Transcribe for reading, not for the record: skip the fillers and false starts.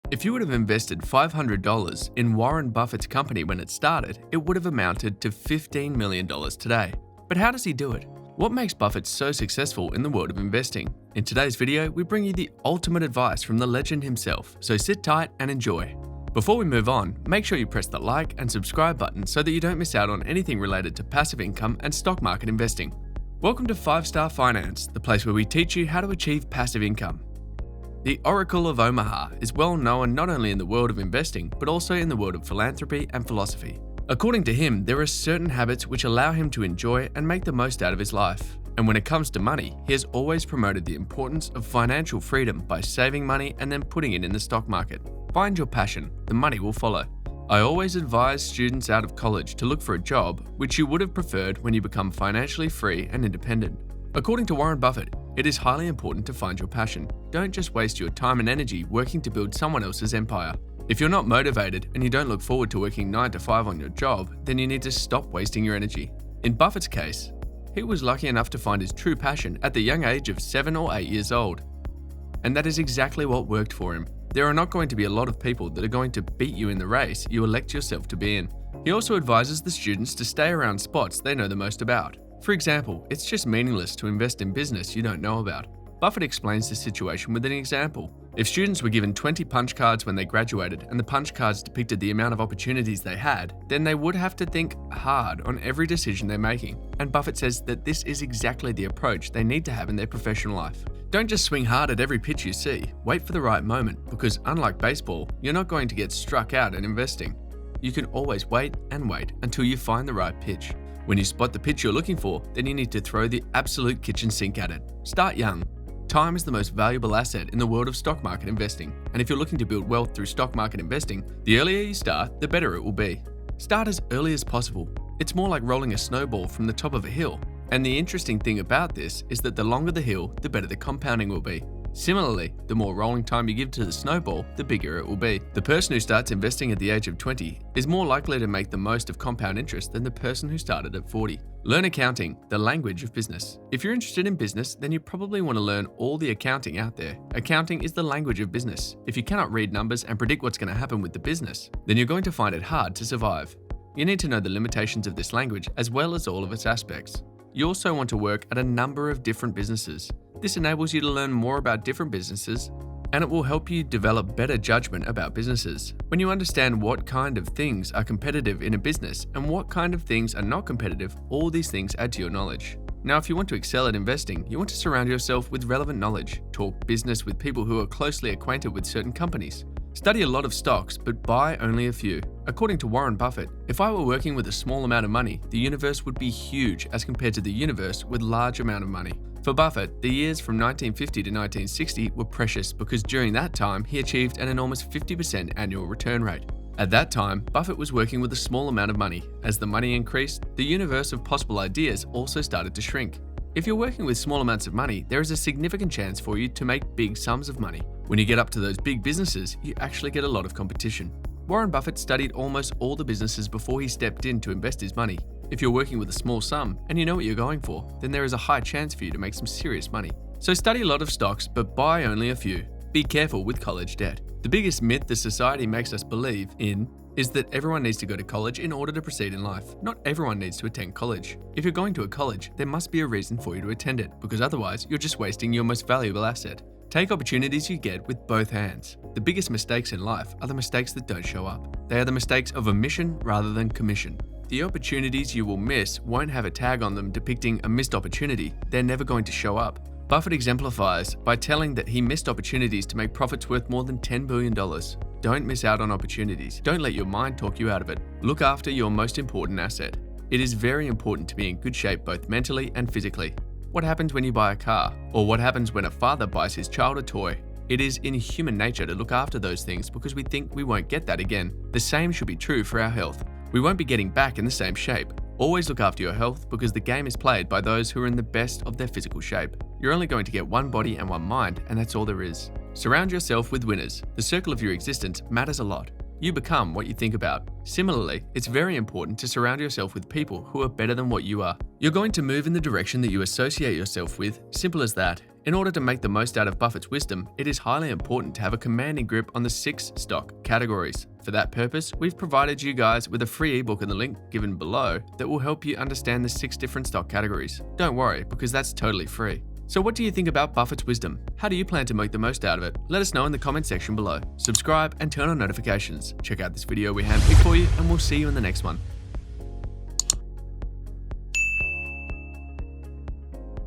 If you would have invested $500 in Warren Buffett's company when it started, it would have amounted to $15 million today. But how does he do it? What makes Buffett so successful in the world of investing? In today's video, we bring you the ultimate advice from the legend himself, so sit tight and enjoy. Before we move on, make sure you press the like and subscribe button so that you don't miss out on anything related to passive income and stock market investing. Welcome to 5-Star Finance, the place where we teach you how to achieve passive income. The Oracle of Omaha is well known not only in the world of investing, but also in the world of philanthropy and philosophy. According to him, there are certain habits which allow him to enjoy and make the most out of his life. And when it comes to money, he has always promoted the importance of financial freedom by saving money and then putting it in the stock market. Find your passion, the money will follow. I always advise students out of college to look for a job which you would have preferred when you become financially free and independent. According to Warren Buffett, it is highly important to find your passion. Don't just waste your time and energy working to build someone else's empire. If you're not motivated and you don't look forward to working 9 to 5 on your job, then you need to stop wasting your energy. In Buffett's case, he was lucky enough to find his true passion at the young age of 7 or 8 years old. And that is exactly what worked for him. There are not going to be a lot of people that are going to beat you in the race you elect yourself to be in. He also advises the students to stay around spots they know the most about. For example, it's just meaningless to invest in business you don't know about. Buffett explains this situation with an example. If students were given 20 punch cards when they graduated and the punch cards depicted the amount of opportunities they had, then they would have to think hard on every decision they're making. And Buffett says that this is exactly the approach they need to have in their professional life. Don't just swing hard at every pitch you see. Wait for the right moment, because unlike baseball, you're not going to get struck out in investing. You can always wait and wait until you find the right pitch. When you spot the pitch you're looking for, then you need to throw the absolute kitchen sink at it. Start young. Time is the most valuable asset in the world of stock market investing, and if you're looking to build wealth through stock market investing, the earlier you start, the better it will be. Start as early as possible. It's more like rolling a snowball from the top of a hill. And the interesting thing about this is that the longer the hill, the better the compounding will be. Similarly, the more rolling time you give to the snowball, the bigger it will be. The person who starts investing at the age of 20 is more likely to make the most of compound interest than the person who started at 40. Learn accounting, the language of business. If you're interested in business, then you probably want to learn all the accounting out there. Accounting is the language of business. If you cannot read numbers and predict what's going to happen with the business, then you're going to find it hard to survive. You need to know the limitations of this language as well as all of its aspects. You also want to work at a number of different businesses. This enables you to learn more about different businesses, and it will help you develop better judgment about businesses. When you understand what kind of things are competitive in a business and what kind of things are not competitive, all these things add to your knowledge. Now, if you want to excel at investing, you want to surround yourself with relevant knowledge. Talk business with people who are closely acquainted with certain companies. Study a lot of stocks, but buy only a few. According to Warren Buffett, if I were working with a small amount of money, the universe would be huge as compared to the universe with large amount of money. For Buffett, the years from 1950 to 1960 were precious because during that time, he achieved an enormous 50% annual return rate. At that time, Buffett was working with a small amount of money. As the money increased, the universe of possible ideas also started to shrink. If you're working with small amounts of money, there is a significant chance for you to make big sums of money. When you get up to those big businesses, you actually get a lot of competition. Warren Buffett studied almost all the businesses before he stepped in to invest his money. If you're working with a small sum and you know what you're going for, then there is a high chance for you to make some serious money. So study a lot of stocks, but buy only a few. Be careful with college debt. The biggest myth the society makes us believe in is that everyone needs to go to college in order to proceed in life. Not everyone needs to attend college. If you're going to a college, there must be a reason for you to attend it, because otherwise you're just wasting your most valuable asset. Take opportunities you get with both hands. The biggest mistakes in life are the mistakes that don't show up. They are the mistakes of omission rather than commission. The opportunities you will miss won't have a tag on them depicting a missed opportunity. They're never going to show up. Buffett exemplifies by telling that he missed opportunities to make profits worth more than $10 billion. Don't miss out on opportunities. Don't let your mind talk you out of it. Look after your most important asset. It is very important to be in good shape both mentally and physically. What happens when you buy a car? Or what happens when a father buys his child a toy? It is in human nature to look after those things because we think we won't get that again. The same should be true for our health. We won't be getting back in the same shape. Always look after your health because the game is played by those who are in the best of their physical shape. You're only going to get one body and one mind, and that's all there is. Surround yourself with winners. The circle of your existence matters a lot. You become what you think about. Similarly, it's very important to surround yourself with people who are better than what you are. You're going to move in the direction that you associate yourself with. Simple as that. In order to make the most out of Buffett's wisdom, it is highly important to have a commanding grip on the 6 stock categories. For that purpose, we've provided you guys with a free ebook in the link given below that will help you understand the 6 different stock categories. Don't worry, because that's totally free. So what do you think about Buffett's wisdom? How do you plan to make the most out of it? Let us know in the comment section below. Subscribe and turn on notifications. Check out this video we handpicked for you, and we'll see you in the next one.